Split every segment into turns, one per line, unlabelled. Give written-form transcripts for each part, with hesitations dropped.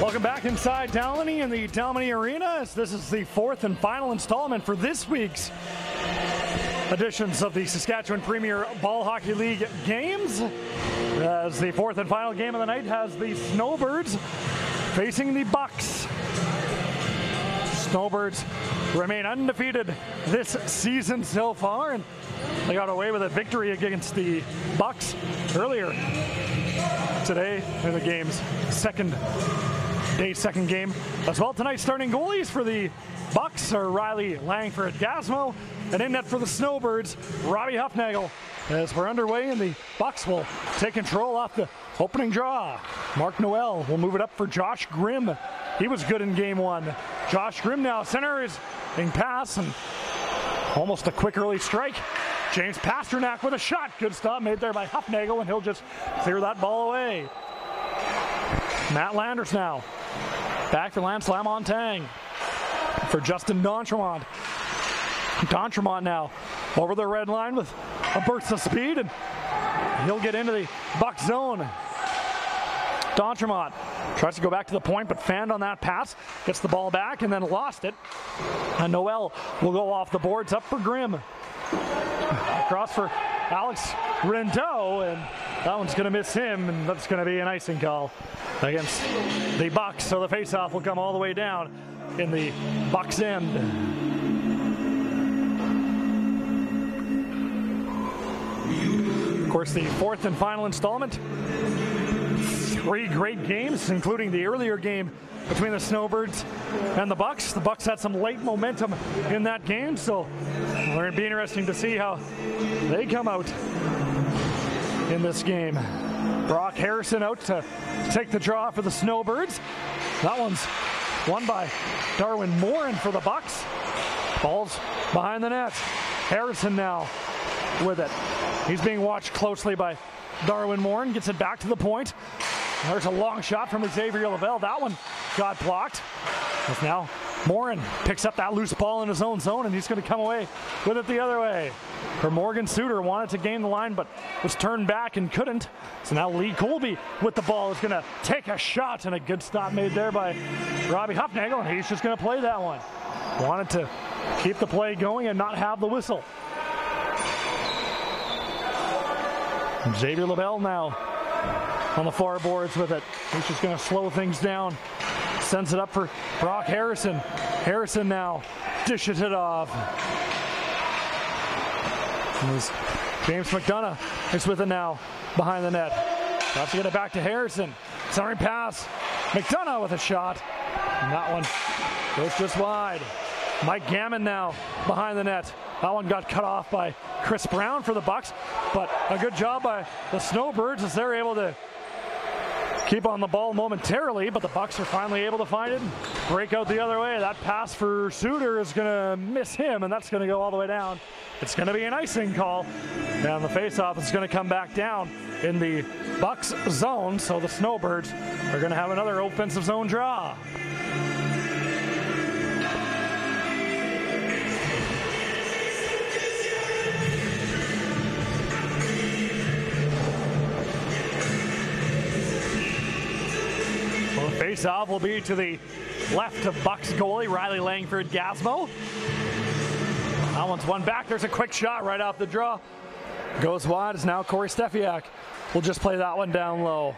Welcome back inside Dalmeny in the Dalmeny Arena. This is the fourth and final installment for this week's editions of the Saskatchewan Premier Ball Hockey League games. As the fourth and final game of the night has the Snowbirds facing the Bucks. Snowbirds remain undefeated this season so far, and they got away with a victory against the Bucks earlier today in the game's second game as well. Tonight, starting goalies for the Bucks are Riley Langford-Gasmo, and in net for the Snowbirds, Robbie Huffnagel. As we're underway, and the Bucks will take control off the opening draw. Mark Noel will move it up for Josh Grimm. He was good in game one. Josh Grimm now center is being passed, and almost a quick early strike. James Pasternak with a shot. Good stop made there by Huffnagel, and he'll just clear that ball away. Matt Landers now. Back for Lance Lamontagne. For Justin D'Entremont. D'Entremont now over the red line with a burst of speed, and he'll get into the Buck zone. D'Entremont tries to go back to the point, but fanned on that pass. Gets the ball back and then lost it. And Noel will go off the boards up for Grimm. Across for Alex Rindeau, and that one's going to miss him, and that's going to be an icing call against the Bucks. So the faceoff will come all the way down in the Bucks end. Of course, the fourth and final installment. 3 great games, including the earlier game between the Snowbirds and the Bucks. The Bucks had some late momentum in that game, so it'll be interesting to see how they come out in this game. Brock Harrison out to take the draw for the Snowbirds. That one's won by Darwin Morin for the Bucks. Ball's behind the net. Harrison now with it. He's being watched closely by Darwin Morin. Gets it back to the point. There's a long shot from Xavier Lavelle. That one got blocked. As now Morin picks up that loose ball in his own zone, and he's going to come away with it the other way. For Morgan Suter, wanted to gain the line, but was turned back and couldn't. So now Lee Colby with the ball is going to take a shot, and a good stop made there by Robbie Huffnagel, and he's just going to play that one. Wanted to keep the play going and not have the whistle. Xavier Lavelle now on the far boards with it. He's just going to slow things down. Sends it up for Brock Harrison. Harrison now dishes it off. James McDonough is with it now behind the net. Has to get it back to Harrison. Centering pass. McDonough with a shot. And that one goes just wide. Mike Gammon now behind the net. That one got cut off by Chris Brown for the Bucks, but a good job by the Snowbirds as they're able to keep on the ball momentarily, but the Bucks are finally able to find it and break out the other way. That pass for Suter is going to miss him, and that's going to go all the way down. It's going to be an icing call, and the faceoff is going to come back down in the Bucks zone, so the Snowbirds are going to have another offensive zone draw. Face-off will be to the left of Bucks goalie, Riley Langford-Gasmo. That one's one back. There's a quick shot right off the draw. Goes wide. It's now Corey Stefiak. We'll just play that one down low.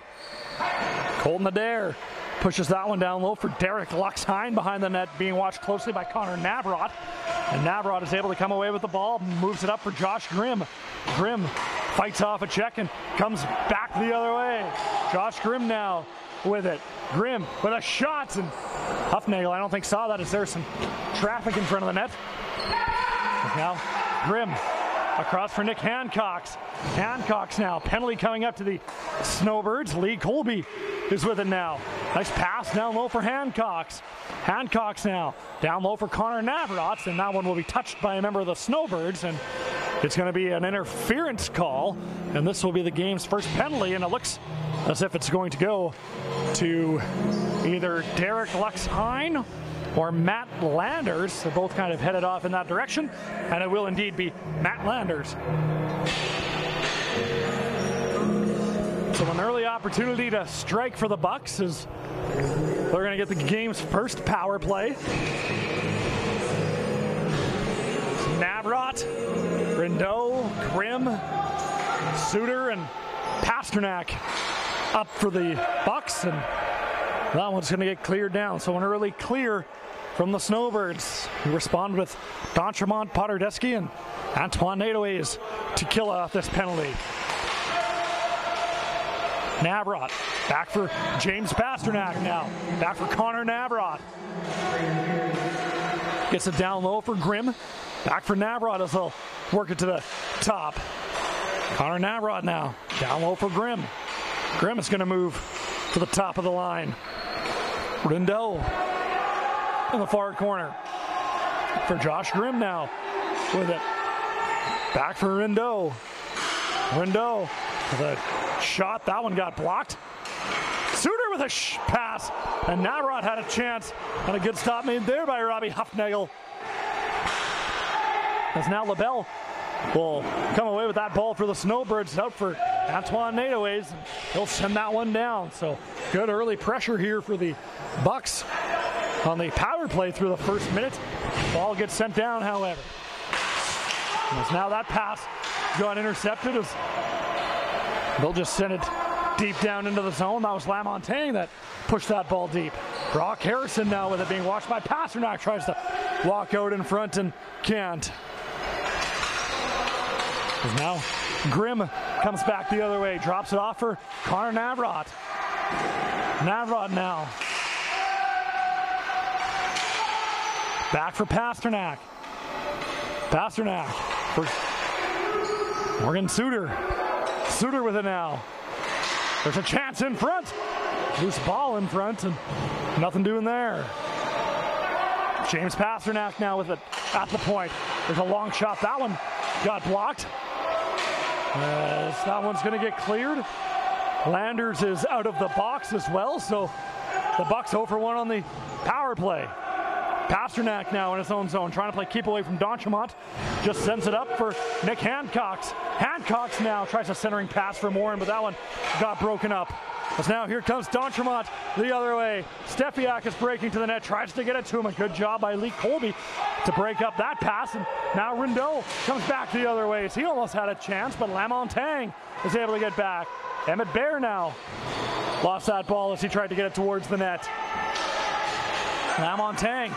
Colton Adair pushes that one down low for Derek Luxheim behind the net, being watched closely by Connor Navrot. And Navrot is able to come away with the ball, moves it up for Josh Grimm. Grimm fights off a check and comes back the other way. Josh Grimm now with it. Grimm with a shot, and Huffnagel, I don't think, saw that as there's some traffic in front of the net. Now Grimm across for Nick Hancox. Hancox now, penalty coming up to the Snowbirds. Lee Colby is with it now. Nice pass down low for Hancox. Hancox now down low for Connor Navrot, and that one will be touched by a member of the Snowbirds, and it's going to be an interference call, and this will be the game's first penalty, and it looks as if it's going to go to either Derek Luxheim or Matt Landers. They're both kind of headed off in that direction, and it will indeed be Matt Landers. So an early opportunity to strike for the Bucks as They're going to get the game's first power play. Navrat, Rindeau, Grimm, Suter, and Pasternak up for the Bucks, and that one's going to get cleared down. So an early clear from the Snowbirds, who respond with D'Entremont, Potterdeski, and Antoine Nadeau's to kill off this penalty. Navrat back for James Pasternak now. Back for Connor Navrat. Gets it down low for Grimm. Back for Navrat as they'll work it to the top. Connor Navrat now. Down low for Grimm. Grimm is going to move to the top of the line. Rindeau in the far corner. For Josh Grimm now with it. Back for Rindeau. Rindeau with a shot. That one got blocked. Suter with a pass. And Navrat had a chance. And a good stop made there by Robbie Huffnagel. As now LaBelle will come away with that ball for the Snowbirds, out for Antoine Nadeau's. He'll send that one down. So good early pressure here for the Bucks on the power play through the first minute. Ball gets sent down, however. As now that pass got intercepted, as they'll just send it deep down into the zone. That was Lamontagne that pushed that ball deep. Brock Harrison now with it being watched by Pasternak, tries to walk out in front and can't. As now Grimm comes back the other way, drops it off for Connor Navrat. Navrat now. Back for Pasternak. Pasternak for Morgan Suter. Suter with it now. There's a chance in front. Loose ball in front and nothing doing there. James Pasternak now with it at the point. There's a long shot. That one got blocked. That one's going to get cleared. Landers is out of the box as well, so the Bucks 0 for 1 on the power play. Pasternak now in his own zone, trying to play keep away from D'Entremont. Just sends it up for Nick Hancox. Hancox now tries a centering pass for Morin, but that one got broken up. As now here comes D'Entremont the other way. Steffiak is breaking to the net, tries to get it to him. A good job by Lee Colby to break up that pass. And now Rindeau comes back the other way. He almost had a chance, but Lamontagne is able to get back. Emmett Bear now lost that ball as he tried to get it towards the net. Lamontagne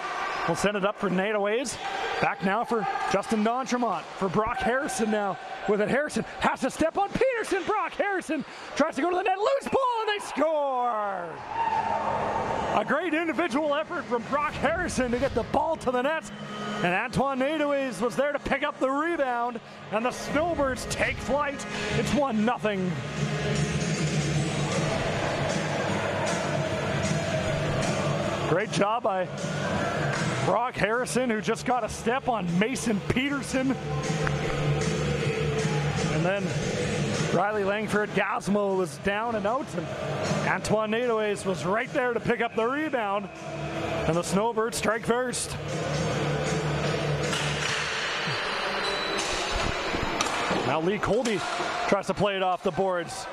will send it up for Nadeau's. Back now for Justin D'Entremont. For Brock Harrison now with it. Harrison has to step on Peterson. Brock Harrison tries to go to the net. Loose ball and they score! A great individual effort from Brock Harrison to get the ball to the net. And Antoine Nadeau's was there to pick up the rebound. And the Snowbirds take flight. It's 1-0. Great job by Brock Harrison, who just got a step on Mason Peterson. And then Riley Langford-Gasmo was down and out, and Antoine Nadeau's was right there to pick up the rebound. And the Snowbirds strike first. Now Lee Colby tries to play it off the boards.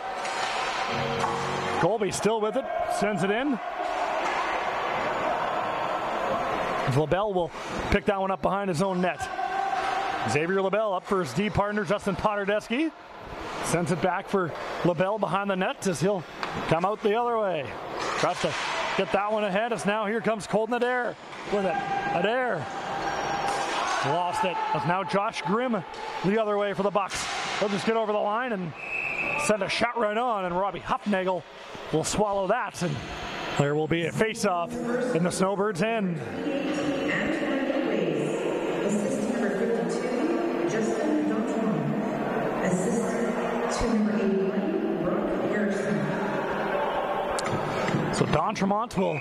Colby still with it, sends it in. LaBelle will pick that one up behind his own net. Xavier LaBelle up for his D partner, Justin Potterdeski. Sends it back for LaBelle behind the net as he'll come out the other way. Tries to get that one ahead as now here comes Colton Adair with it. Adair lost it. As now Josh Grimm the other way for the Bucks. They'll just get over the line and send a shot right on, and Robbie Huffnagel will swallow that, and there will be a face-off in the Snowbirds' end. So D'Entremont will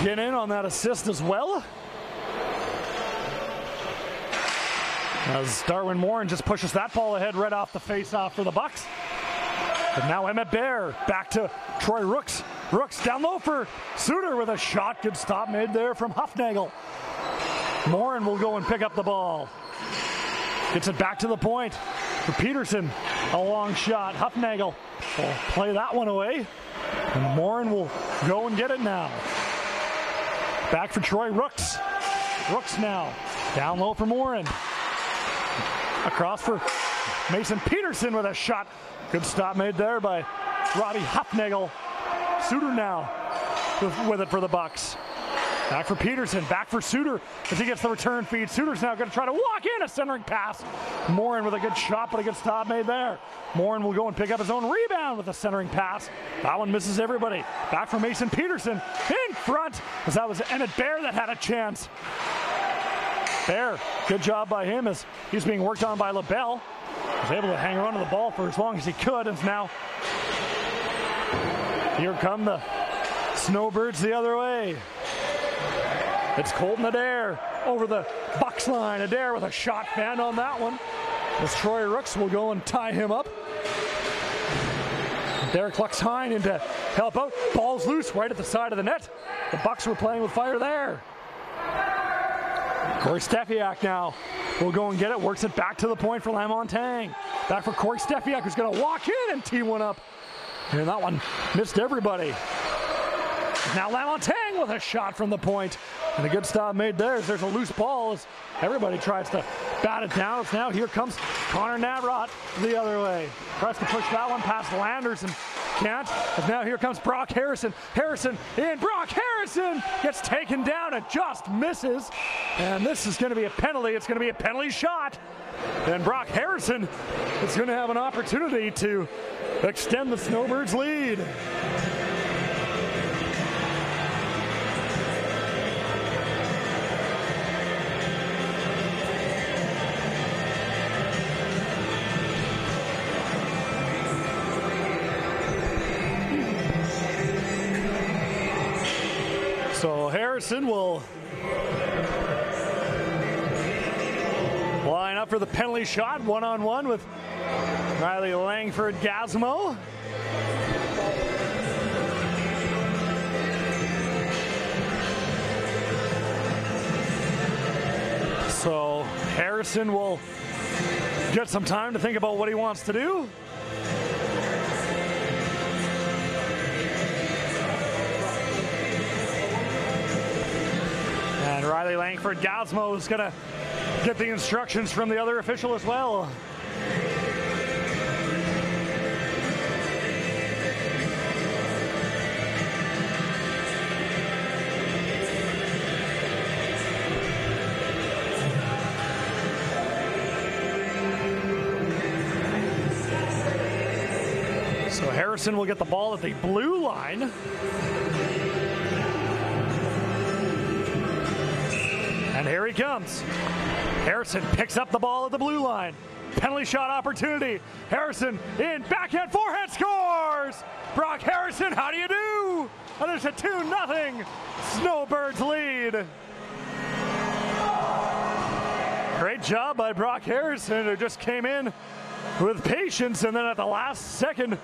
get in on that assist as well. As Darwin Morin just pushes that ball ahead right off the face-off for the Bucks. And now Emmett Bear back to Troy Rooks. Rooks down low for Suter with a shot. Good stop made there from Huffnagel. Morin will go and pick up the ball. Gets it back to the point for Peterson. A long shot. Huffnagel will play that one away. And Morin will go and get it now. Back for Troy Rooks. Rooks now. Down low for Morin. Across for Mason Peterson with a shot. Good stop made there by Robbie Hufnagel. Suter now with it for the Bucks. Back for Peterson, back for Suter as he gets the return feed. Suter's now going to try to walk in a centering pass. Morin with a good shot, but a good stop made there. Morin will go and pick up his own rebound with a centering pass. That one misses everybody. Back for Mason Peterson in front, as that was Emmett Bear that had a chance. Bear, good job by him as he's being worked on by LaBelle. Was able to hang on to the ball for as long as he could, and now here come the Snowbirds the other way. It's Colton Adair over the Bucks line. Adair with a shot fan on that one. As Troy Rooks will go and tie him up. Derek Luxheim in to help out. Ball's loose right at the side of the net. The Bucks were playing with fire there. Corey Steffiak now will go and get it. Works it back to the point for Lamontagne. Back for Corey Steffiak, who's going to walk in and tee one up. And that one missed everybody. Now Lamontagne with a shot from the point. And a good stop made there as there's a loose ball as everybody tries to bat it down. It's now here comes Connor Navrot the other way. Tries to push that one past Landers and can't. As now here comes Brock Harrison. Harrison in. Brock Harrison gets taken down and just misses. And this is going to be a penalty. It's going to be a penalty shot. And Brock Harrison is going to have an opportunity to extend the Snowbirds' lead. So Harrison will line up for the penalty shot, one-on-one with Riley Langford-Gasmo. So Harrison will get some time to think about what he wants to do. And Riley Langford-Gasmo is going to get the instructions from the other official as well. So Harrison will get the ball at the blue line. And here he comes. Harrison picks up the ball at the blue line. Penalty shot opportunity. Harrison in, backhand, forehand, scores! Brock Harrison, how do you do? And there's a 2-0 Snowbirds lead. Great job by Brock Harrison, who just came in with patience and then at the last second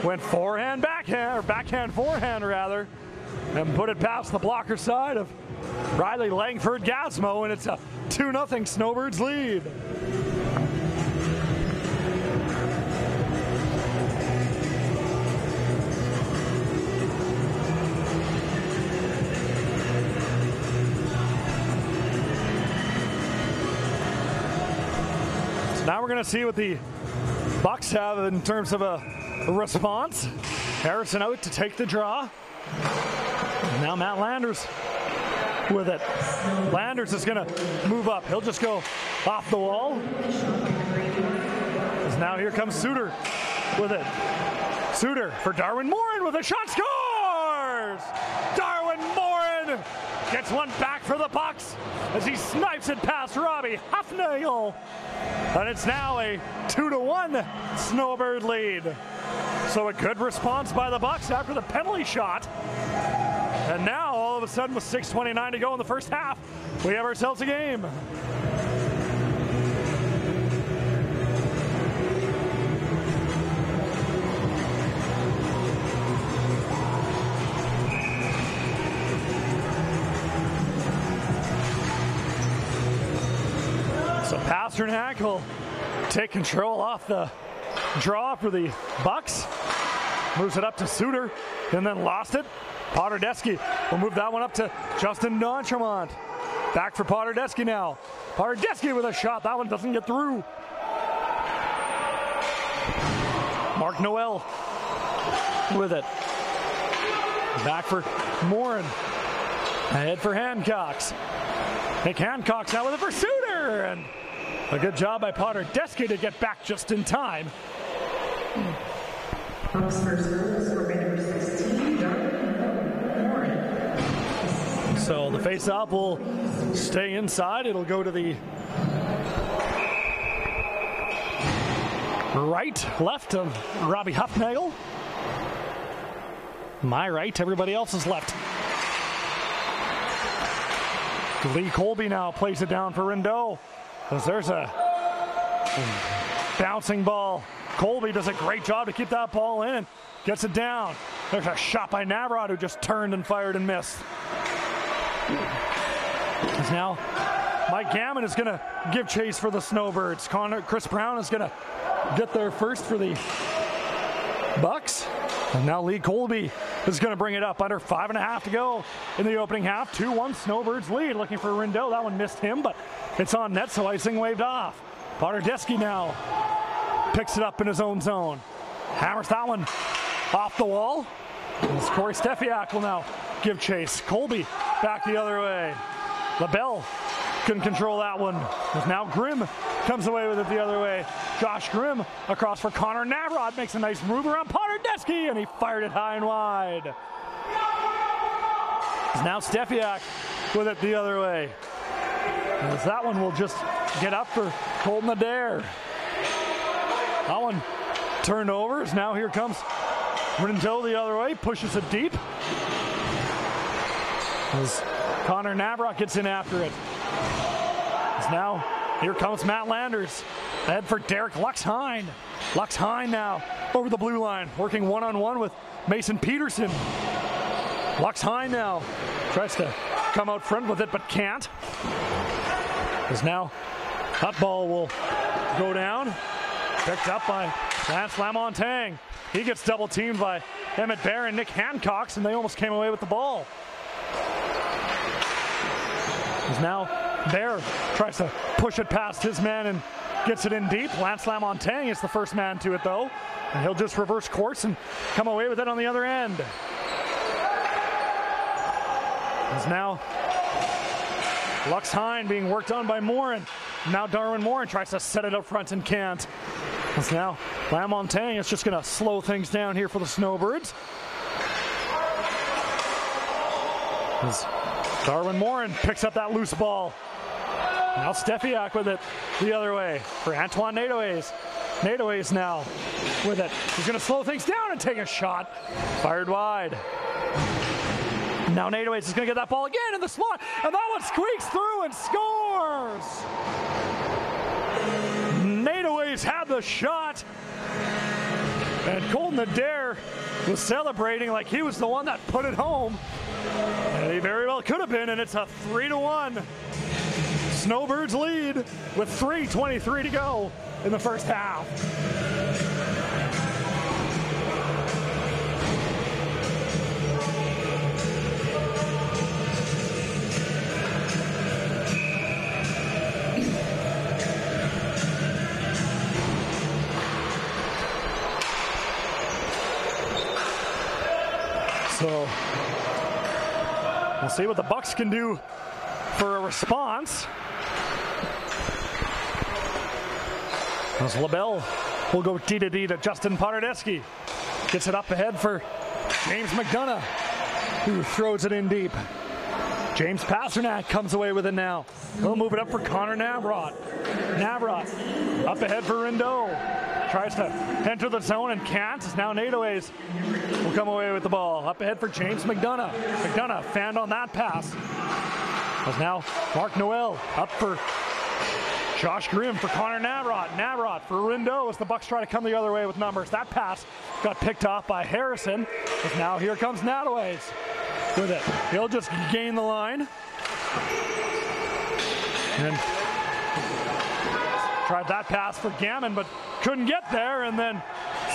went forehand, backhand, or backhand, forehand rather, and put it past the blocker side of Riley Langford-Gasmo, and it's a 2-0 Snowbirds lead. So now we're going to see what the Bucks have in terms of a response. Harrison out to take the draw. And now Matt Landers with it. Landers is going to move up. He'll just go off the wall. As now here comes Suter with it. Suter for Darwin Morin with a shot. Scores! Darwin Morin gets one back for the Bucks as he snipes it past Robbie Hufnagel. And it's now a 2-1 Snowbird lead. So a good response by the Bucks after the penalty shot. And now, all of a sudden, with 6:29 to go in the first half, we have ourselves a game. So Pasternak will take control off the draw for the Bucks. moves it up to Suter, and then lost it. Potardeschi will move that one up to Justin D'Entremont. Back for Potardeschi now. Potardeschi with a shot. That one doesn't get through. Mark Noel with it. Back for Morin. Ahead for Hancocks. Nick Hancocks now with it for Suter. And a good job by Potardeschi to get back just in time. So the face-off will stay inside. It'll go to the left of Robbie Huffnagel. My right, everybody else is left. Lee Colby now plays it down for Rindeau. As there's a bouncing ball. Colby does a great job to keep that ball in and gets it down. There's a shot by Navrod who just turned and fired and missed. As now Mike Gammon is going to give chase for the Snowbirds. Chris Brown is going to get there first for the Bucks. And now Lee Colby is going to bring it up. Under 5.5 to go in the opening half. 2-1 Snowbirds lead. Looking for Rindeau. That one missed him, but it's on net, so icing waved off. Potardeschi now picks it up in his own zone. Hammers that one off the wall. And Corey Stefiak will now give chase. Colby back the other way. LaBelle couldn't control that one. Now Grimm comes away with it the other way. Josh Grimm across for Connor Navrod. Makes a nice move around Potardeschi, and he fired it high and wide. Now Stefiak with it the other way. As that one will just get up for Colton Adair. That one turned over. As now here comes Rindeau the other way. Pushes it deep. As Connor Navrod gets in after it. As now here comes Matt Landers. Ahead for Derek Luxhine. Luxhine now over the blue line. Working one-on-one with Mason Peterson. Luxhine now tries to come out front with it but can't. As now that ball will go down. Picked up by Lance Lamontagne. He gets double teamed by Emmett Bear and Nick Hancocks, and they almost came away with the ball. As now Bear tries to push it past his man and gets it in deep. Lance Lamontagne is the first man to it though, and he'll just reverse course and come away with it on the other end. As now Luxhine being worked on by Morin. Now Darwin Morin tries to set it up front and can't. As now Lamontagne is just going to slow things down here for the Snowbirds. As Darwin Morin picks up that loose ball. Now Stefiak with it the other way for Antoine Nadeways. Nadeways now with it. He's going to slow things down and take a shot. Fired wide. Now Nadeways is going to get that ball again in the slot, and that one squeaks through and scores! Nadeways had the shot, and Colton Adair was celebrating like he was the one that put it home. And he very well could have been, and it's a 3-1 Snowbirds lead with 3:23 to go in the first half. So we'll see what the Bucks can do for a response. As LaBelle will go D-to-D to Justin Potardeschi. Gets it up ahead for James McDonough, who throws it in deep. James Pasternak comes away with it now. He'll move it up for Connor Navrod. Navrod up ahead for Rindeau. Tries to enter the zone and can't. Now Nadeways will come away with the ball. Up ahead for James McDonough. McDonough fanned on that pass. As now Mark Noel up for Josh Grimm for Connor Navrod. Navrod for Rindeau as the Bucks try to come the other way with numbers. That pass got picked off by Harrison. But now here comes Nadeways with it. He'll just gain the line. And tried that pass for Gammon, but couldn't get there. And then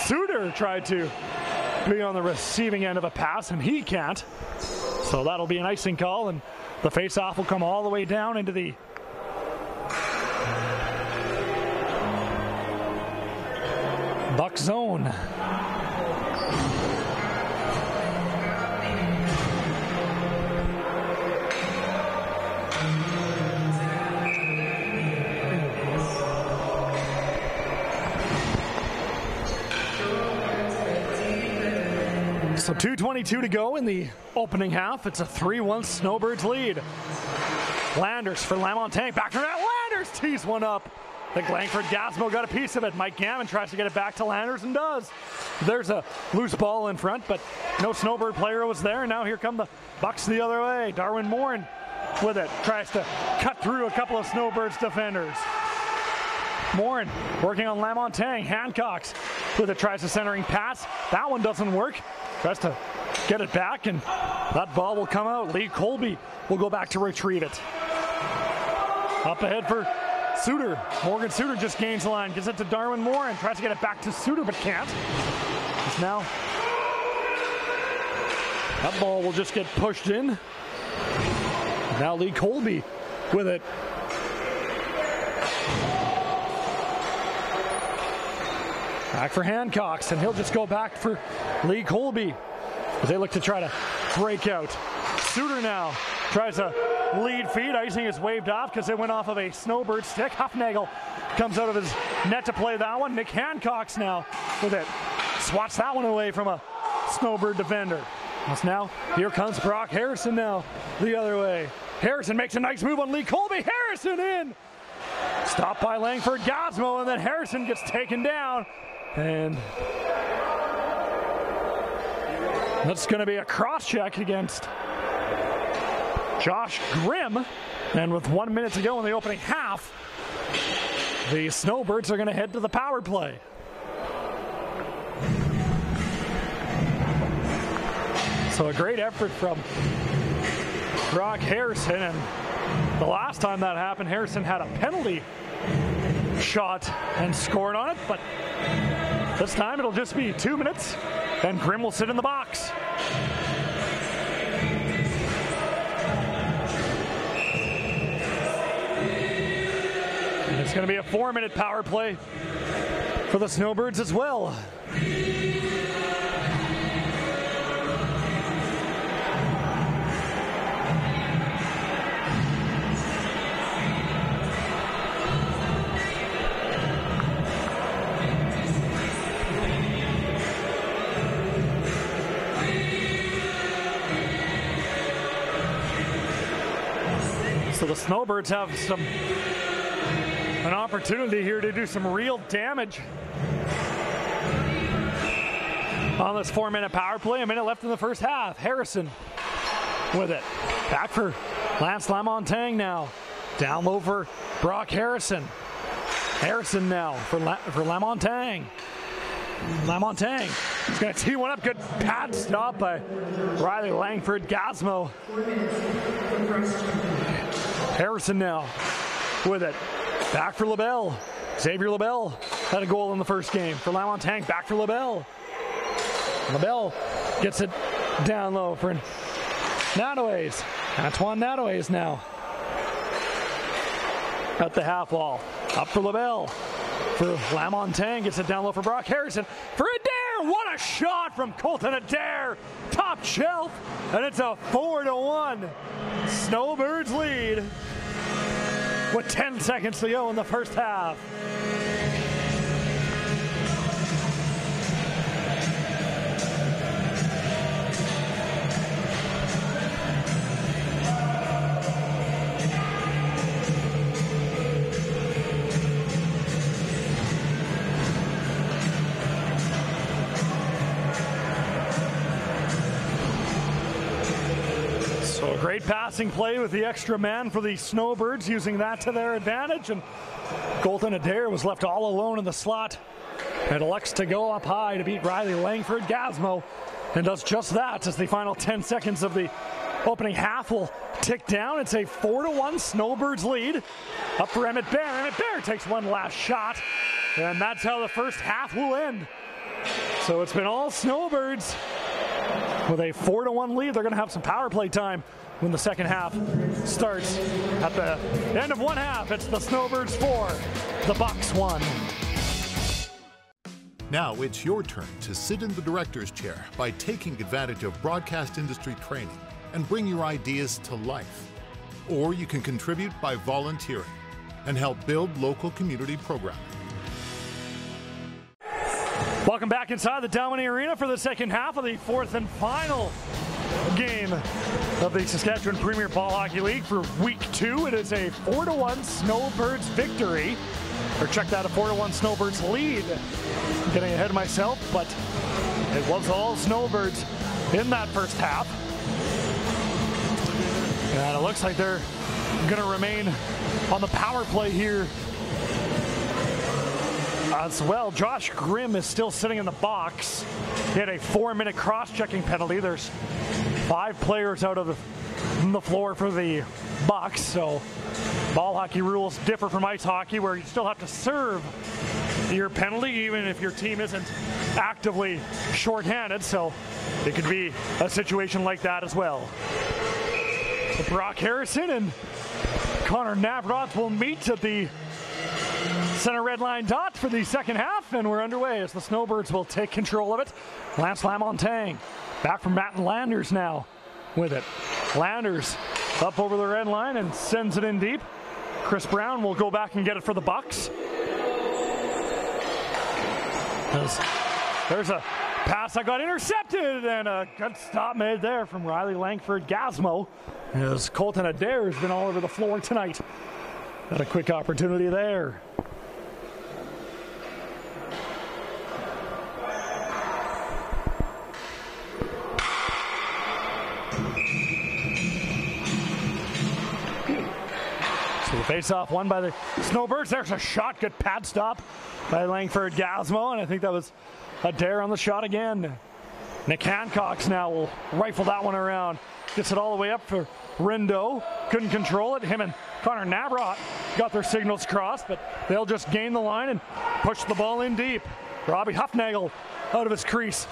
Suter tried to be on the receiving end of a pass, and he can't. So that'll be an icing call, and the face-off will come all the way down into the Buck zone. So 2:22 to go in the opening half. It's a 3-1 Snowbirds lead. Landers for Lamontagne. Back to that. Landers tees one up. I think Langford Gasmo got a piece of it. Mike Gammon tries to get it back to Landers and does. There's a loose ball in front, but no Snowbird player was there. Now here come the Bucks the other way. Darwin Morin with it. Tries to cut through a couple of Snowbirds defenders. Morin working on Lamontagne. Hancock's with it. Tries a centering pass. That one doesn't work. Tries to get it back, and that ball will come out. Lee Colby will go back to retrieve it. Up ahead for Suter. Morgan Suter just gains the line. Gives it to Darwin Morin. Tries to get it back to Suter, but can't. It's now. That ball will just get pushed in. Now Lee Colby with it. Back for Hancock's, and he'll just go back for Lee Colby. But they look to try to break out. Suter now tries a lead feed. Icing is waved off because it went off of a Snowbird stick. Huffnagel comes out of his net to play that one. Nick Hancock's now with it. Swats that one away from a Snowbird defender. As now, here comes Brock Harrison now the other way. Harrison makes a nice move on Lee Colby. Harrison in! Stopped by Langford Gasmo, and then Harrison gets taken down. And that's going to be a cross-check against Josh Grimm. And with 1 minute to go in the opening half, the Snowbirds are going to head to the power play. So a great effort from Brock Harrison. And the last time that happened, Harrison had a penalty shot and scored on it. But this time it'll just be 2 minutes, and Grimm will sit in the box. And it's going to be a 4-minute power play for the Snowbirds as well. So the Snowbirds have an opportunity here to do some real damage on this 4-minute power play. A minute left in the first half. Harrison with it. Back for Lance Lamontagne now. Down low for Brock Harrison. Harrison now for Lamontagne. Lamontagne is going to tee one up. Good pad stop by Riley Langford Gasmo. Harrison now with it. Back for LaBelle. Xavier LaBelle had a goal in the first game for Lamontagne. Back for LaBelle. LaBelle gets it down low for Nataways. Antoine Nataways now at the half wall. Up for LaBelle. For Lamontagne, gets it down low for Brock Harrison. For Adair! What a shot from Colton Adair! Top shelf! And it's a 4-1 Snowbirds lead with 10 seconds to go in the first half. So a great passing play with the extra man for the Snowbirds, using that to their advantage. And Colton Adair was left all alone in the slot and elects to go up high to beat Riley Langford Gasmo, and does just that as the final 10 seconds of the opening half will tick down. It's a 4-1 Snowbirds lead. Up for Emmett Bear. Emmett Bear takes one last shot, and that's how the first half will end. So it's been all Snowbirds with a 4-1 lead. They're going to have some power play time when the second half starts. At the end of one half, it's the Snowbirds 4, the Bucks 1.
Now it's your turn to sit in the director's chair by taking advantage of broadcast industry training and bring your ideas to life. Or you can contribute by volunteering and help build local community programming.
Welcome back inside the Dominey Arena for the second half of the fourth and final game of the Saskatchewan Premier Ball Hockey League for Week 2. It is a 4-1 Snowbirds victory. Or check that, a 4-1 Snowbirds lead. I'm getting ahead of myself, but it was all Snowbirds in that first half. And it looks like they're going to remain on the power play here as well. Josh Grimm is still sitting in the box. He had a 4-minute cross-checking penalty. There's 5 players out of the floor for the Bucks, so ball hockey rules differ from ice hockey, where you still have to serve your penalty even if your team isn't actively shorthanded, so it could be a situation like that as well. So Brock Harrison and Connor Navrat will meet at the center red line dot for the second half, and we're underway as the Snowbirds will take control of it. Lance Lamontagne back from Matt Landers now with it. Landers up over the red line and sends it in deep. Chris Brown will go back and get it for the Bucks. There's a pass that got intercepted, and a good stop made there from Riley Langford-Gasmo, as Colton Adair has been all over the floor tonight. Got a quick opportunity there. So the face-off won by the Snowbirds. There's a shot, good pad stop by Langford-Gasmo, and I think that was Adair on the shot again. Nick Hancock's now will rifle that one around. Gets it all the way up for Rindo. Couldn't control it. Him and Connor Navrat got their signals crossed, but they'll just gain the line and push the ball in deep. Robbie Huffnagel out of his crease.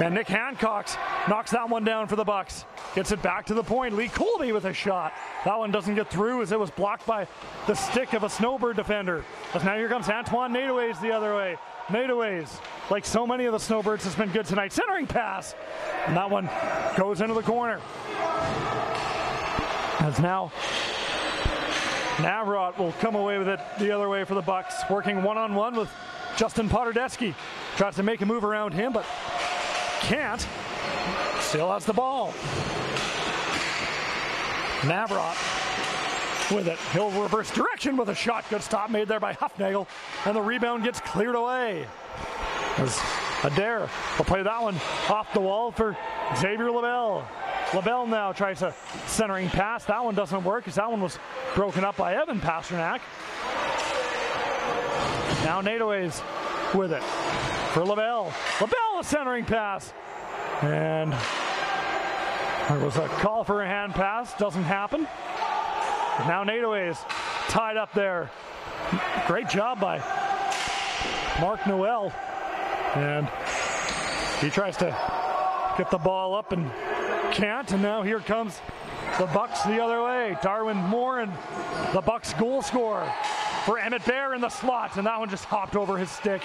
And Nick Hancock knocks that one down for the Bucks. Gets it back to the point. Lee Colby with a shot. That one doesn't get through as it was blocked by the stick of a Snowbird defender. But now here comes Antoine Nadeways the other way. Nadeways, like so many of the Snowbirds, has been good tonight. Centering pass. And that one goes into the corner. As now Navrat will come away with it the other way for the Bucks, working one-on-one with Justin Potterdeski. Tries to make a move around him, but can't. Still has the ball. Navrat with it. He'll reverse direction with a shot. Good stop made there by Huffnagel, and the rebound gets cleared away. As Adair will play that one off the wall for Xavier LaBelle. LaBelle now tries a centering pass. That one doesn't work as that one was broken up by Evan Pasternak. Now Nadeways with it for LaBelle. LaBelle, a centering pass. And there was a call for a hand pass. Doesn't happen. Now Nadeways tied up there. Great job by Mark Noel. And he tries to get the ball up and can't. And now here comes the Bucks the other way. Darwin Moore and the Bucks goal scorer for Emmett Bear in the slot. And that one just hopped over his stick.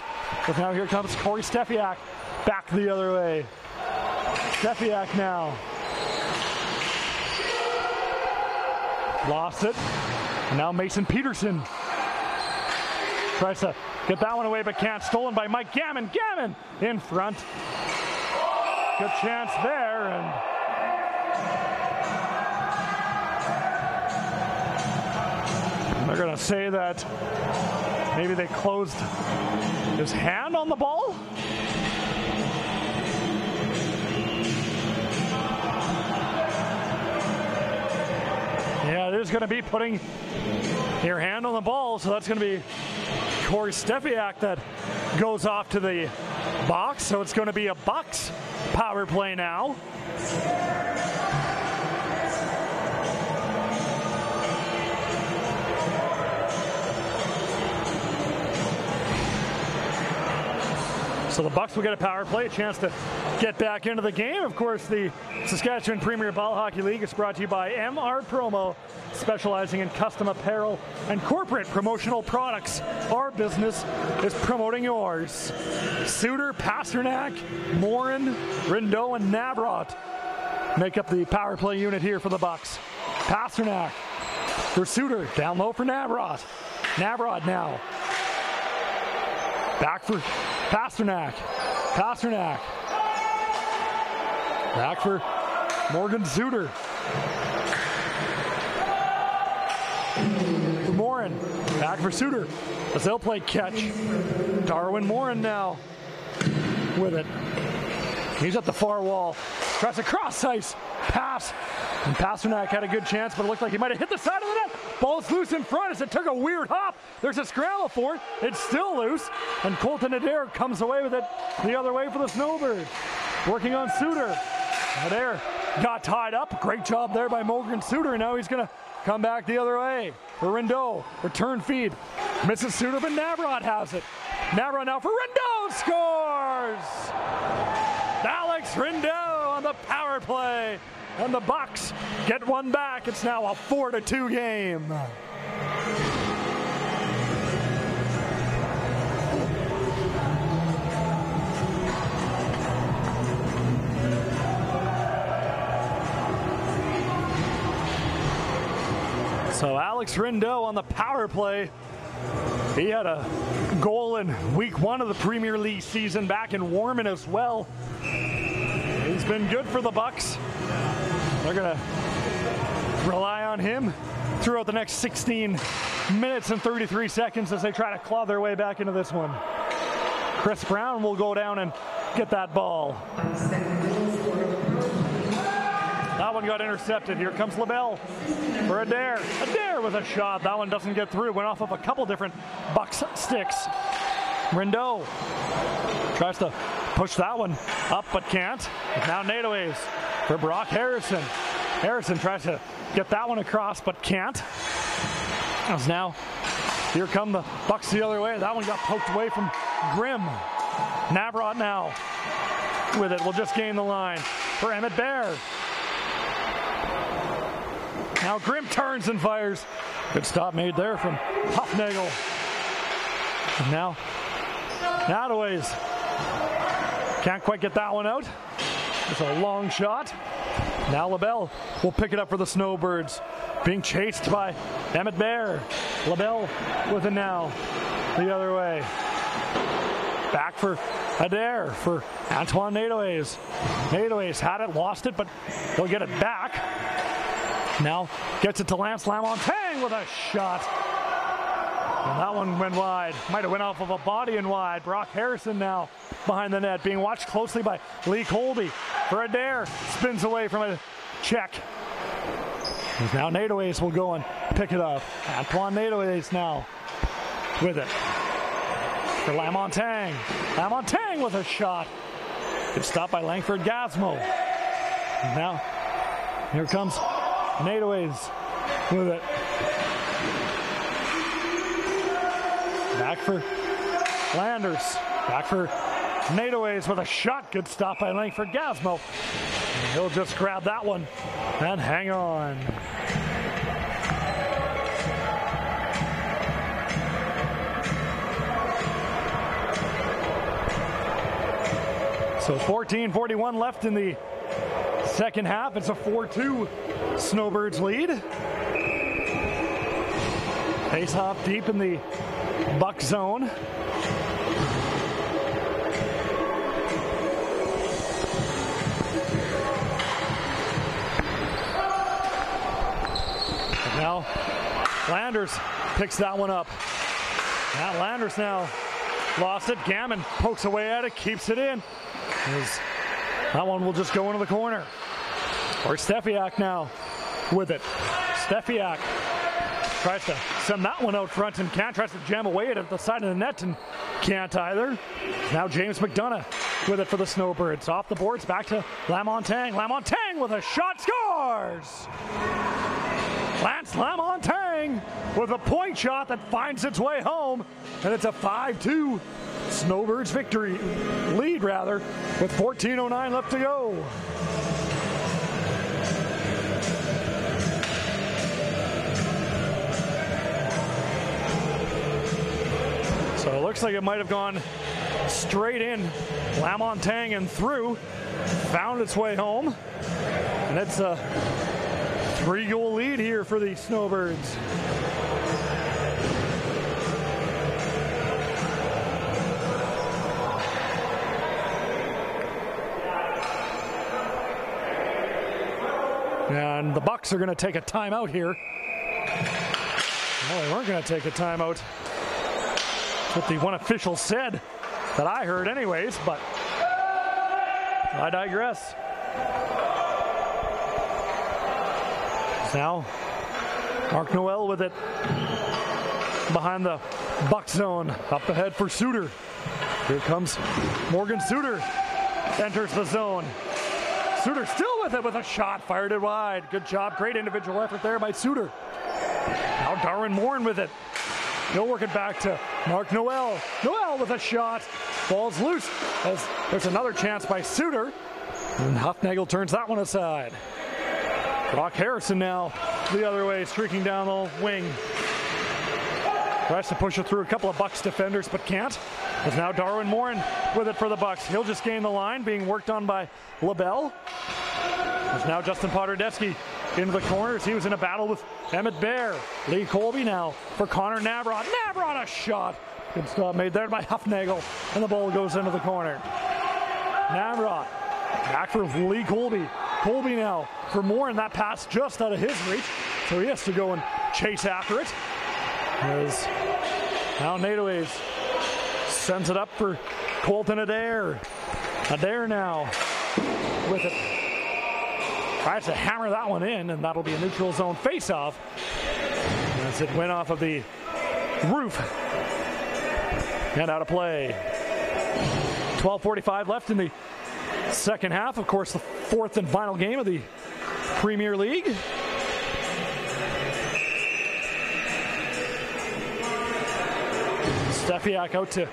But now here comes Corey Stefiak back the other way. Stefiak now. Lost it. And now Mason Peterson tries to get that one away but can't. Stolen by Mike Gammon. Gammon in front. Good chance there. And they're going to say that maybe they closed his hand on the ball. Yeah, it is going to be putting your hand on the ball, so that's going to be Corey Stefiak that goes off to the box. So it's going to be a Bucks power play now. So the Bucks will get a power play, a chance to get back into the game. Of course, the Saskatchewan Premier Ball Hockey League is brought to you by MR Promo, specializing in custom apparel and corporate promotional products. Our business is promoting yours. Suter, Pasternak, Morin, Rindeau, and Navrot make up the power play unit here for the Bucks. Pasternak for Suter, down low for Navrot. Navrot now. Back for Pasternak. Pasternak. Back for Morgan Suter. For Morin. Back for Suter. As they'll play catch. Darwin Morin now with it. He's at the far wall. Tries to cross ice. Pass. And Pasternak had a good chance, but it looked like he might have hit the side of the net. Ball's loose in front as it took a weird hop. There's a scramble for it. It's still loose. And Colton Adair comes away with it the other way for the Snowbirds. Working on Suter. Adair got tied up. Great job there by Morgan Suter. Now he's going to come back the other way for Rindeau. Return feed. Misses Suter, but Navrot has it. Navrot now for Rindeau. Scores! Alex Rindeau on the power play. And the Bucks get one back. It's now a 4-2 game. So Alex Rindeau on the power play. He had a goal in week 1 of the Premier League season back in Warman as well. He's been good for the Bucks. They're going to rely on him throughout the next 16 minutes and 33 seconds as they try to claw their way back into this one. Chris Brown will go down and get that ball. That one got intercepted. Here comes LaBelle for Adair. Adair with a shot. That one doesn't get through. Went off of a couple different Bucks sticks. Rindeau tries to push that one up but can't. Now Nadeways for Brock Harrison. Harrison tries to get that one across but can't. As now here come the Bucks the other way. That one got poked away from Grimm. Navrot now with it. Will just gain the line for Emmett Bear. Now Grimm turns and fires. Good stop made there from Huffnagel. And now Nadeways can't quite get that one out. It's a long shot. Now LaBelle will pick it up for the Snowbirds. Being chased by Emmett Bear. LaBelle with it now. The other way. Back for Adair for Antoine Nadeways. Nadeways had it, lost it, but he'll get it back. Now gets it to Lance Lamontagne with a shot. And that one went wide. Might have went off of a body and wide. Brock Harrison now behind the net, being watched closely by Lee Colby. For Adair, spins away from a check. Now Nadeways will go and pick it up. Antoine Nadeways now with it. For Lamontagne. Lamontagne with a shot. Good stop by Langford Gasmo. And now here comes Nadeways with it. Back for Landers. Back for Nadeways with a shot. Good stop by Langford Gasmo. And he'll just grab that one and hang on. So 14:41 left in the second half. It's a 4-2 Snowbirds lead. Face off deep in the Buck zone. Now Landers picks that one up. Now Landers now lost it. Gammon pokes away at it, keeps it in. That one will just go into the corner. Or Stefiak now with it. Stefiak tries to send that one out front and can't. Tries to jam away at the side of the net and can't either. Now James McDonough with it for the Snowbirds. Off the boards, back to Lamontagne. Lamontagne with a shot, scores! Lance Lamontagne with a point shot that finds its way home. And it's a 5-2 Snowbirds lead with 14:09 left to go. So it looks like it might have gone straight in. Lamontagne and through, found its way home, and it's a 3-goal lead here for the Snowbirds. And the Bucks are going to take a timeout here. Well, they weren't going to take a timeout. That's what the one official said, that I heard anyways, but I digress. Now, Mark Noel with it behind the Buck zone. Up ahead for Suter. Here comes Morgan Suter. Enters the zone. Suter still with it with a shot. Fired it wide. Good job. Great individual effort there by Suter. Now Darwin Morin with it. He'll work it back to Mark Noel. Noel with a shot. Ball's loose as there's another chance by Suter. And Hufnagel turns that one aside. Brock Harrison now the other way, streaking down the wing. Tries to push it through a couple of Bucks defenders, but can't. There's now Darwin Morin with it for the Bucks. He'll just gain the line, being worked on by LaBelle. There's now Justin Poderdetsky into the corners. He was in a battle with Emmett Bear. Lee Colby now for Connor Navrot. Navrot, a shot. Good stop made there by Hufnagel, and the ball goes into the corner. Navrot back for Lee Colby. Colby now for Morin. That pass just out of his reach, so he has to go and chase after it. As now Nadoes sends it up for Colton Adair. Adair now with it. Tries to hammer that one in, and that'll be a neutral zone face-off as it went off of the roof and out of play. 12:45 left in the second half. Of course, the fourth and final game of the Premier League. Stefiak out to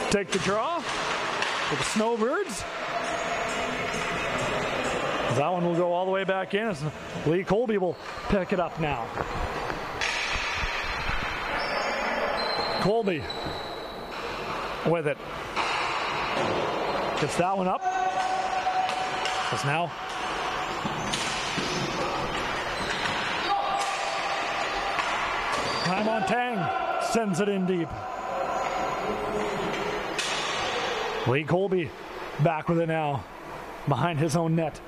take the draw for the Snowbirds. That one will go all the way back in as Lee Colby will pick it up now. Colby with it. Gets that one up. It's now Lamontagne sends it in deep. Lee Colby back with it now behind his own net.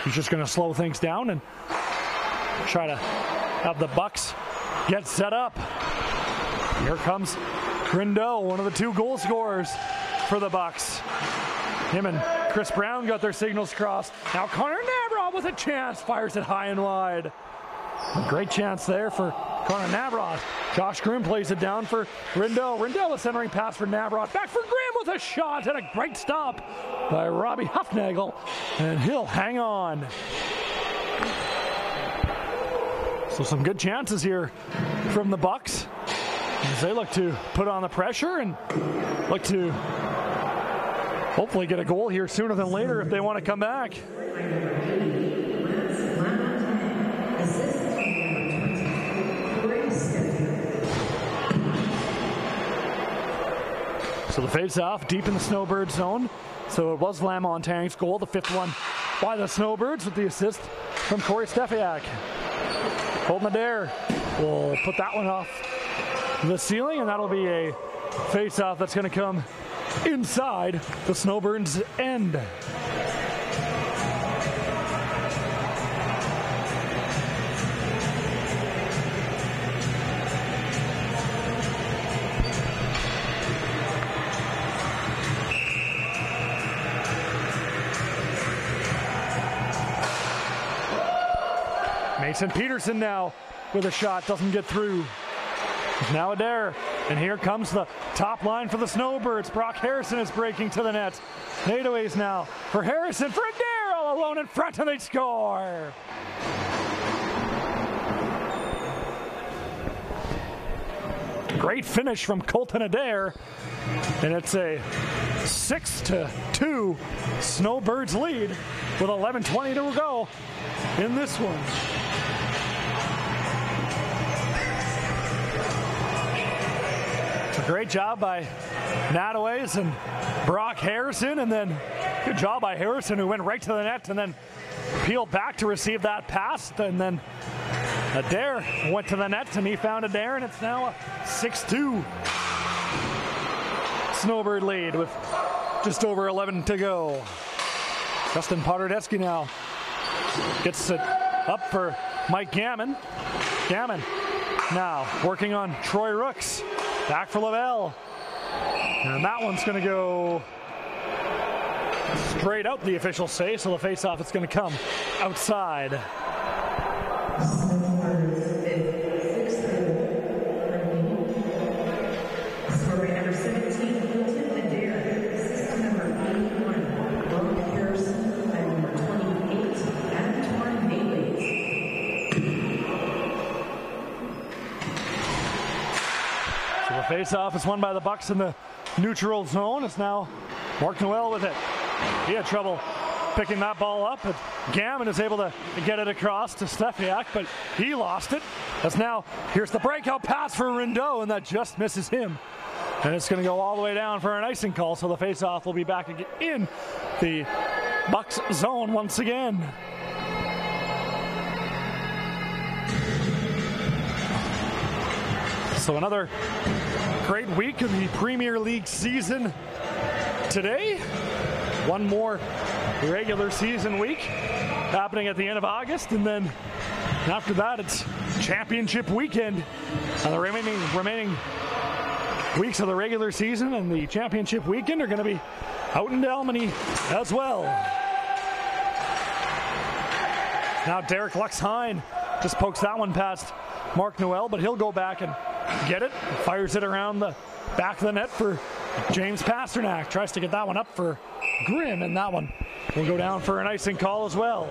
He's just going to slow things down and try to have the Bucks get set up. Here comes Grindeau, one of the two goal scorers for the Bucks. Him and Chris Brown got their signals crossed. Now Connor Navrot with a chance, fires it high and wide. A great chance there for Connor Navrot. Josh Grimm plays it down for Grindeau. Grindeau, a centering pass for Navrot. Back for Grimm with a shot and a great stop by Robbie Hufnagel, and he'll hang on. So some good chances here from the Bucks as they look to put on the pressure and look to hopefully get a goal here sooner than later if they want to come back. So the face-off deep in the Snowbird zone. So it was Lamontagne's goal, the fifth one by the Snowbirds with the assist from Corey Stefiak. Colton Adair will put that one off the ceiling, and that'll be a face-off that's going to come inside the Snowbirds' end. Mason Peterson now with a shot, doesn't get through. Now Adair, and here comes the top line for the Snowbirds. Brock Harrison is breaking to the net. Nadoes now for Harrison, for Adair, all alone in front, and they score. Great finish from Colton Adair. And it's a 6-2 Snowbirds lead with 11:20 to go in this one. It's a great job by Nataways and Brock Harrison, and then good job by Harrison, who went right to the net and then peeled back to receive that pass, and then Adair went to the net and he found Adair, and it's now a 6-2 Snowbird lead with just over 11 to go. Justin Poderdetsky now gets it up for Mike Gammon. Gammon now working on Troy Rooks. Back for Lavelle. And that one's going to go straight out, the officials say, so the face-off is going to come outside. Face-off is won by the Bucks in the neutral zone. It's now Mark Noel with it. He had trouble picking that ball up, but Gammon is able to get it across to Stefaniak, but he lost it. As now, here's the breakout pass for Rindeau, and that just misses him. And it's going to go all the way down for an icing call, so the face-off will be back in the Bucks zone once again. So another great week of the Premier League season today. One more regular season week happening at the end of August, and then after that it's championship weekend. And the remaining weeks of the regular season and the championship weekend are going to be out in Dalmany as well. Now Derek Luxhine just pokes that one past Mark Noel, but he'll go back and get it, fires it around the back of the net for James Pasternak. Tries to get that one up for Grimm, and that one will go down for an icing call as well.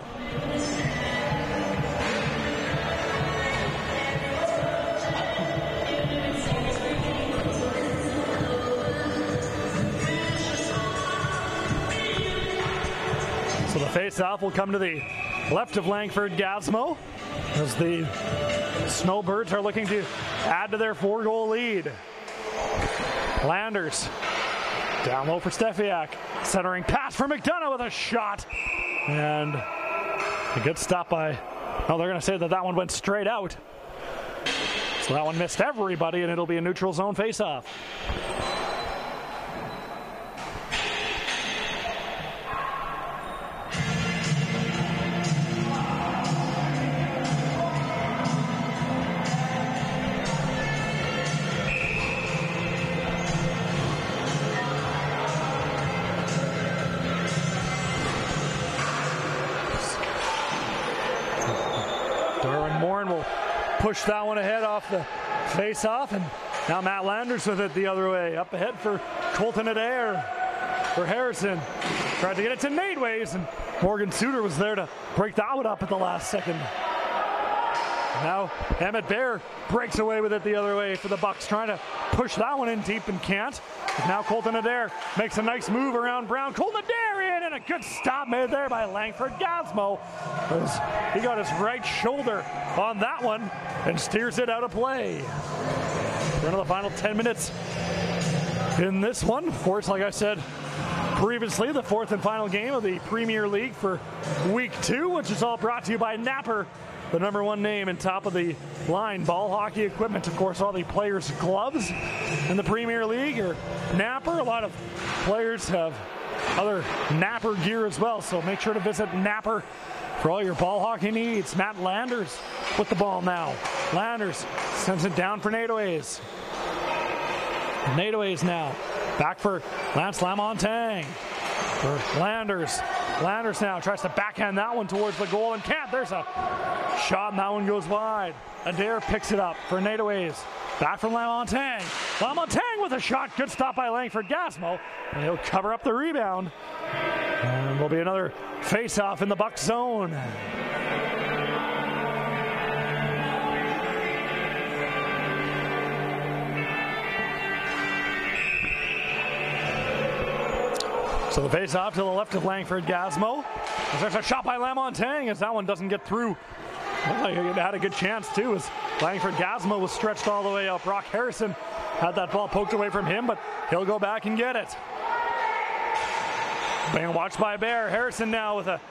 So the face-off will come to the left of Langford Gasmo as the Snowbirds are looking to add to their 4-goal lead. Landers down low for Stefaniak. Centering pass for McDonough with a shot. And a good stop by... Oh, they're going to say that one went straight out. So that one missed everybody, and it'll be a neutral zone face-off. Push that one ahead off the face-off, and now Matt Landers with it the other way. Up ahead for Colton Adair. For Harrison. Tried to get it to Nadeways, and Morgan Suter was there to break that one up at the last second. Now Emmett Bear breaks away with it the other way for the Bucks, trying to push that one in deep and can't. Now Colton Adair makes a nice move around Brown. Colton Adair in, and a good stop made there by Langford Gasmo. He got his right shoulder on that one and steers it out of play. We're into the final 10 minutes in this one. Of course, like I said previously, the fourth and final game of the Premier League for Week 2, which is all brought to you by Napper, the #1 name and top of the line ball hockey equipment. Of course, all the players' gloves in the Premier League are Napper. A lot of players have other Napper gear as well, so make sure to visit Napper for all your ball hockey needs. Matt Landers with the ball now. Landers sends it down for Nadeways. Nadeways now back for Lance Lamontagne. For Landers. Landers now tries to backhand that one towards the goal and can't. There's a shot, and that one goes wide. Adair picks it up for Nadeways. Back from Lamontagne. Lamontagne with a shot. Good stop by Langford Gasmo. And he'll cover up the rebound. And there'll be another face-off in the Buck zone. So the face off to the left of Langford Gasmo. There's a shot by Lamontagne as that one doesn't get through. It had a good chance too as Langford Gasmo was stretched all the way up. Brock Harrison had that ball poked away from him, but he'll go back and get it. Being watched by Bear. Harrison now with a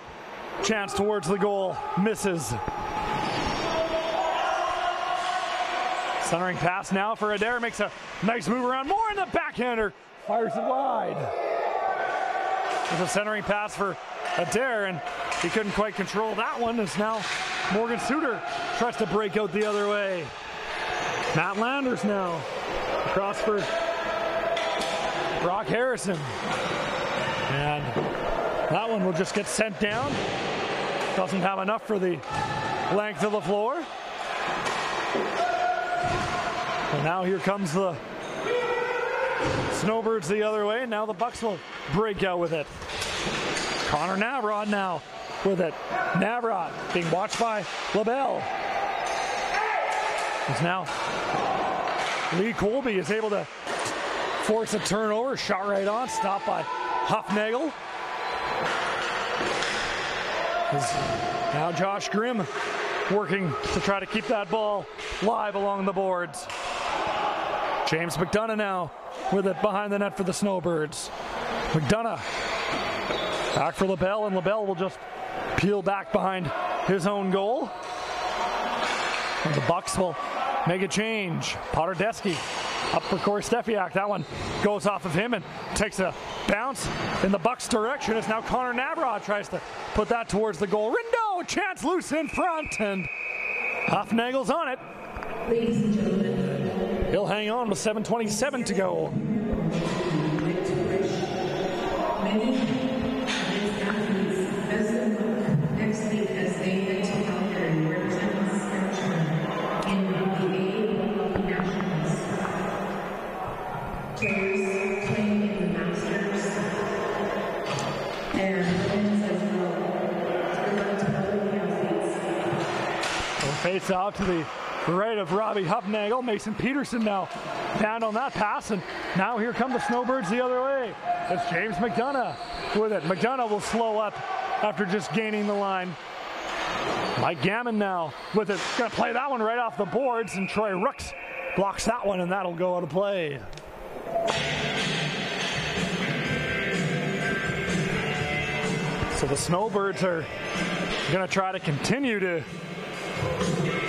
chance towards the goal. Misses. Centering pass now for Adair. Makes a nice move around. More in the backhander. Fires it wide. There's a centering pass for Adair, and he couldn't quite control that one as now Morgan Suter tries to break out the other way. Matt Landers now across for Brock Harrison. And that one will just get sent down. Doesn't have enough for the length of the floor. And now here comes the Snowbirds the other way. Now the Bucks will break out with it. Connor Navrod now with it. Navrod being watched by LaBelle. It's now Lee Colby is able to force a turnover. Shot right on. Stopped by Huffnagel. Now Josh Grimm working to try to keep that ball live along the boards. James McDonough now with it behind the net for the Snowbirds. McDonough back for LaBelle, and LaBelle will just peel back behind his own goal. And the Bucks will make a change. Potterdeski up for Korstefiak. That one goes off of him and takes a bounce in the Bucks' direction as now Connor Navrod tries to put that towards the goal. Rindo, chance loose in front, and Huffnagel's on it.
Ladies and gentlemen,
he'll hang on with 7:27 to go. Face out to the right of Robbie Huffnagel. Mason Peterson now down on that pass, and now here come the Snowbirds the other way. It's James McDonough with it. McDonough will slow up after just gaining the line. Mike Gammon now with it. Gonna play that one right off the boards, and Troy Rooks blocks that one, and that'll go out of play. So the Snowbirds are gonna try to continue to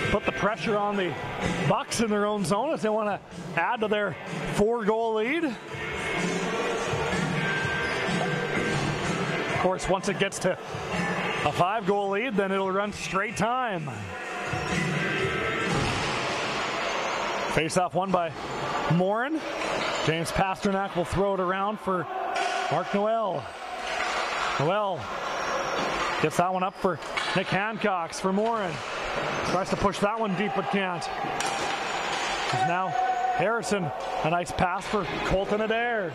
put the pressure on the Bucks in their own zone as they want to add to their 4-goal lead. Of course, once it gets to a 5-goal lead, then it'll run straight time. Face-off won by Morin. James Pasternak will throw it around for Mark Noel. Noel gets that one up for Nick Hancox for Morin. Tries to push that one deep, but can't. Now Harrison, a nice pass for Colton Adair.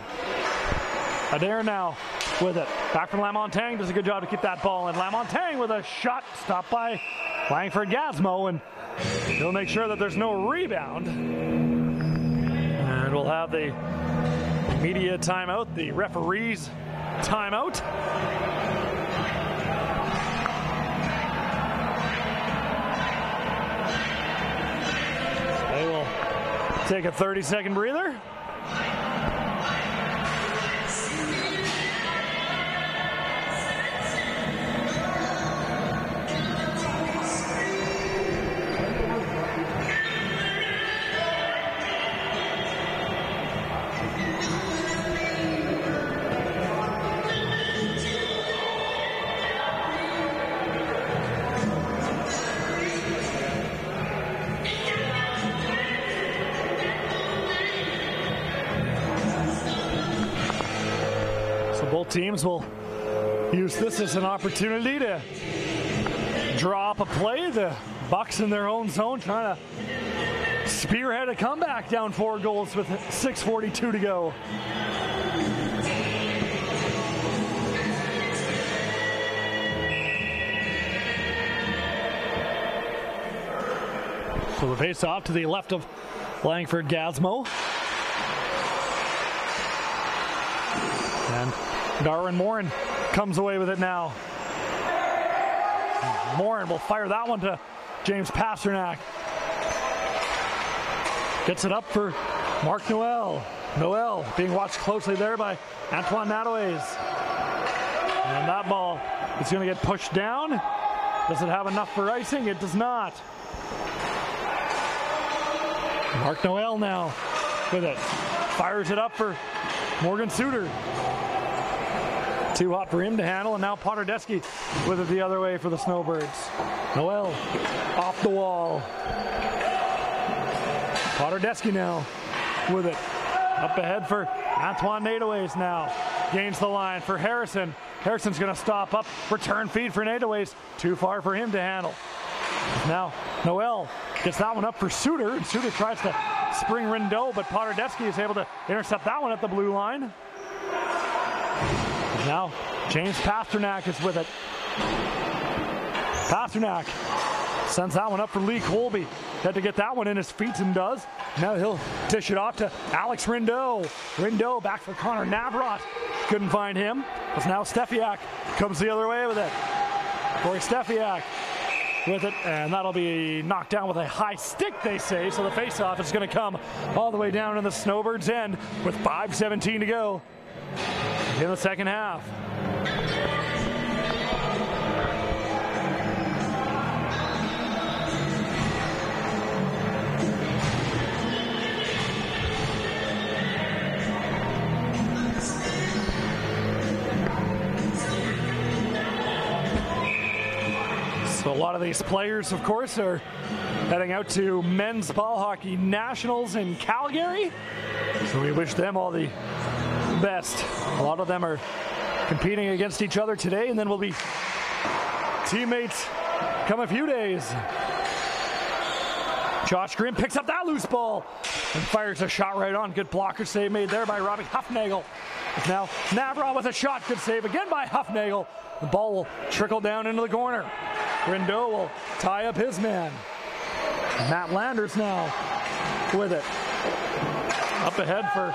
Adair now with it. Back from Lamontagne, does a good job to keep that ball in. Lamontagne with a shot stopped by Langford Gasmo, and he'll make sure that there's no rebound. And we'll have the media timeout, the referees timeout. They will take a 30-second breather. Both teams will use this as an opportunity to draw up a play. The Bucks in their own zone trying to spearhead a comeback down 4 goals with 6:42 to go. So the face off to the left of Langford Gasmo. And Darwin Morin comes away with it now. Morin will fire that one to James Pasternak. Gets it up for Mark Noel. Noel being watched closely there by Antoine Nadeau's. And that ball is going to get pushed down. Does it have enough for icing? It does not. Mark Noel now with it. Fires it up for Morgan Suter. Too hot for him to handle, and now Potterdeski with it the other way for the Snowbirds. Noel off the wall. Potterdeski now with it. Up ahead for Antoine Nadeau's now. Gains the line for Harrison. Harrison's going to stop up. Return feed for Nadeau's. Too far for him to handle. Now Noel gets that one up for Suter, and Suter tries to spring Rindeau, but Potterdeski is able to intercept that one at the blue line. Now James Pasternak is with it. Pasternak sends that one up for Lee Colby. Had to get that one in his feet and does. Now he'll dish it off to Alex Rindeau. Rindeau back for Connor Navrot. Couldn't find him. It's now Steffiak comes the other way with it. Corey Steffiak with it, and that'll be knocked down with a high stick, they say. So the faceoff is going to come all the way down in the Snowbirds' end with 5:17 to go in the second half. So a lot of these players, of course, are heading out to men's ball hockey nationals in Calgary. So we wish them all the best. A lot of them are competing against each other today, and then we'll be teammates come a few days. Josh Grimm picks up that loose ball and fires a shot right on. Good blocker save made there by Robbie Huffnagel. Now Navrot with a shot. Good save again by Huffnagel. The ball will trickle down into the corner. Rindeau will tie up his man. Matt Landers now with it. Up ahead for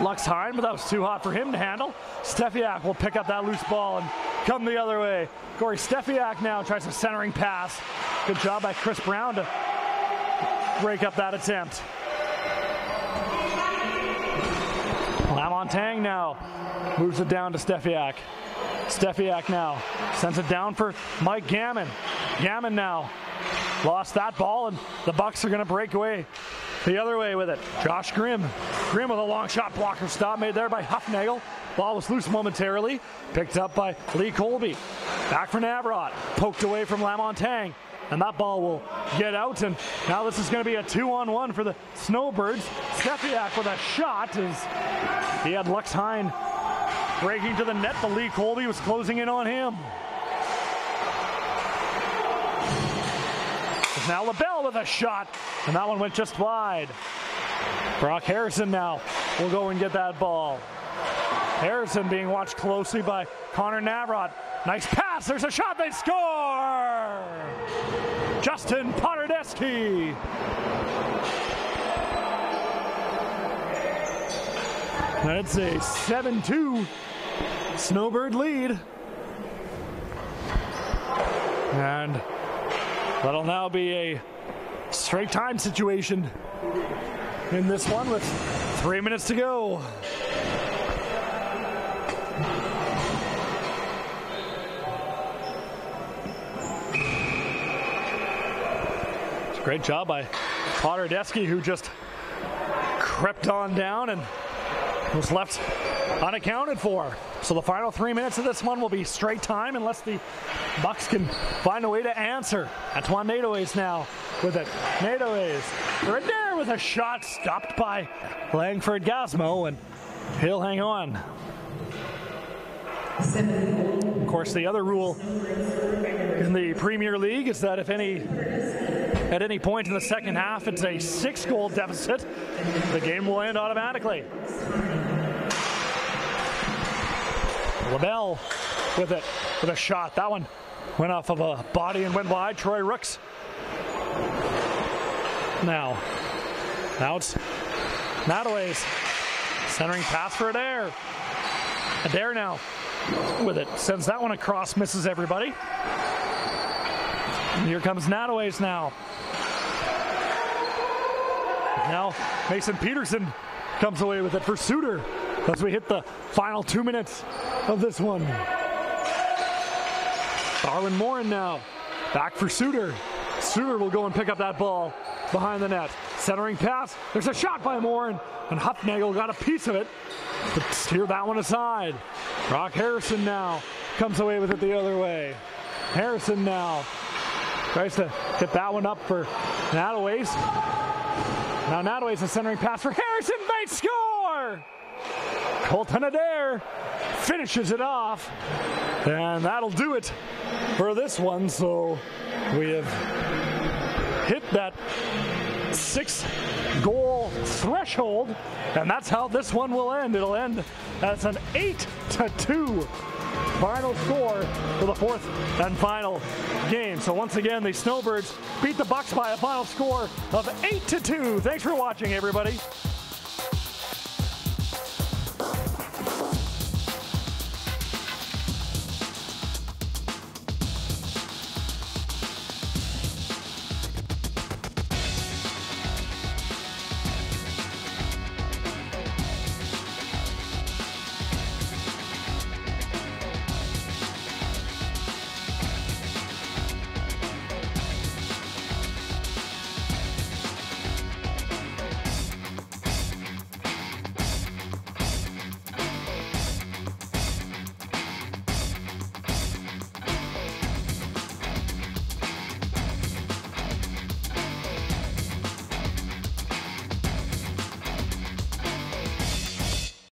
Lux Hine, but that was too hot for him to handle. Steffiak will pick up that loose ball and come the other way. Corey Steffiak now tries a centering pass. Good job by Chris Brown to break up that attempt. Lamontang now moves it down to Steffiak. Steffiak now sends it down for Mike Gammon. Gammon now lost that ball, and the Bucks are going to break away the other way with it. Josh Grimm. Grimm with a long shot blocker stop made there by Huffnagel. Ball was loose momentarily. Picked up by Lee Colby. Back for Navrot. Poked away from Lamontang. And that ball will get out. And now this is going to be a 2-on-1 for the Snowbirds. Steffiak with a shot as he had Lux Hine breaking to the net, but Lee Colby was closing in on him. There's now LaBelle with a shot, and that one went just wide. Brock Harrison now will go and get that ball. Harrison being watched closely by Connor Navrot. Nice pass, there's a shot, they score! Justin Potterdeski. That's a 7-2 Snowbird lead. And that'll now be a straight time situation in this one with 3 minutes to go. It's a great job by Potterdeski, who just crept on down and was left unaccounted for. So the final 3 minutes of this one will be straight time unless the Bucks can find a way to answer. Antoine Nadeau's now with it. Nadeau's right there with a shot stopped by Langford Gasmo, and he'll hang on. Of course, the other rule in the Premier League is that if at any point in the second half it's a 6-goal deficit, the game will end automatically. LaBelle with it, with a shot. That one went off of a body and went wide. Troy Rooks. Now it's Nadeau's centering pass for Adair. Adair now with it. Sends that one across, misses everybody. And here comes Nataways now. Now Mason Peterson comes away with it for Suter as we hit the final 2 minutes of this one. Darwin Morin now back for Suter. Suter will go and pick up that ball behind the net. Centering pass. There's a shot by Morin, and Hufnagel got a piece of it, but steered that one aside. Brock Harrison now comes away with it the other way. Harrison now tries to get that one up for Nataways. Now Nataways a centering pass for Harrison. They score! Colton Adair finishes it off, and that'll do it for this one. So we have hit that 6-goal threshold, and that's how this one will end. It'll end as an 8-2 final score for the fourth and final game. So once again, the Snowbirds beat the Bucks by a final score of 8-2. Thanks for watching, everybody.